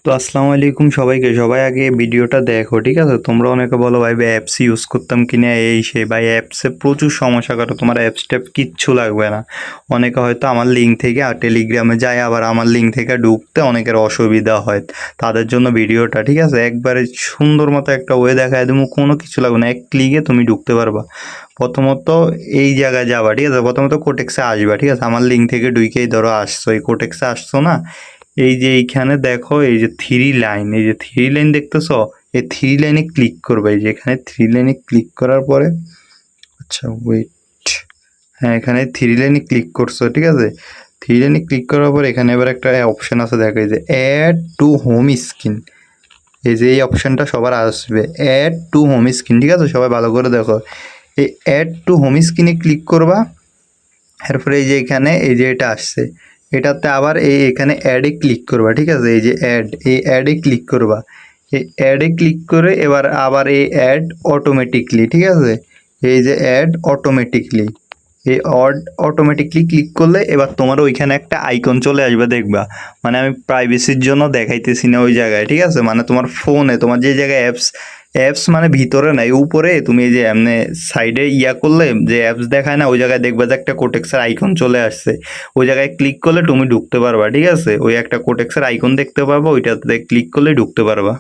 তো আসসালামু আলাইকুম সবাইকে। সবাই আগে ভিডিওটা দেখো, ঠিক আছে? তোমরা অনেকে বলো ভাই অ্যাপস ইউজ করতাম কিনা এই সেই। ভাই অ্যাপসে প্রচুর সমস্যা করে, তোমার অ্যাপস ট্যাপ কিচ্ছু লাগবে না। অনেকে হয়তো আমার লিঙ্ক থেকে টেলিগ্রামে যায়, আবার আমার লিঙ্ক থেকে ঢুকতে অনেকের অসুবিধা হয়। তাদের জন্য ভিডিওটা, ঠিক আছে? একবারে সুন্দর মতো একটা ওয়ে দেখায় দেবো, কোনো কিছু লাগবে না, এক ক্লিকে তুমি ঢুকতে পারবা। প্রথমত এই জায়গায় যাবা, ঠিক আছে? প্রথমত কোটেক্সে আসবা, ঠিক আছে? আমার লিঙ্ক থেকে ঢুকেই ধরো আসছো, এই কোটেক্সে আসছো না? এই যে এইখানে দেখো, এই যে থ্রি লাইন, এই যে থ্রি লাইন দেখতেছো, এই থ্রি লাইনে ক্লিক করবে। এই যে এখানে থ্রি লাইনে ক্লিক করার পরে, আচ্ছা ওয়েট, হ্যাঁ এখানে থ্রি লাইনে ক্লিক করছো, ঠিক আছে? থ্রি লাইনে ক্লিক করার পর এখানে এবার একটা অপশন আছে, দেখো এই যে অ্যাড টু হোম স্ক্রিন। এই যে এই অপশনটা সবার আসবে, অ্যাড টু হোম স্ক্রিন, ঠিক আছে? সবাই ভালো করে দেখো, এই অ্যাড টু হোম স্ক্রিনে ক্লিক করবা। এরপরে এই যে এখানে এই যে এটা আসছে, এটাতে আবার এখানে অ্যাডে ক্লিক করবা, ঠিক আছে? এই যে অ্যাড, এই অ্যাডে ক্লিক করবা। এই অ্যাডে ক্লিক করে এবার আবার এই অ্যাড অটোমেটিকলি, ঠিক আছে? এই যে অ্যাড অটোমেটিকলি, এই অটোমেটিকলি ক্লিক করলে এবার তোমার ওইখানে একটা আইকন চলে আসবে, দেখবা। মানে আমি প্রাইভেসির জন্য দেখাইতেছি না ওই জায়গায়, ঠিক আছে? মানে তোমার ফোনে, তোমার যে জায়গায় অ্যাপস, অ্যাপস মানে ভিতরে নাই, উপরে তুমি এই যে এমনি সাইডে করলে যে অ্যাপস দেখায় না, ওই জায়গায় দেখবা যে একটা কোটেক্সের আইকন চলে আসছে। ওই জায়গায় ক্লিক করলে তুমি ঢুকতে পারবা, ঠিক আছে? ওই একটা কোটেক্সের আইকন দেখতে পারবা, ওইটাতে ক্লিক করলে ঢুকতে পারবা।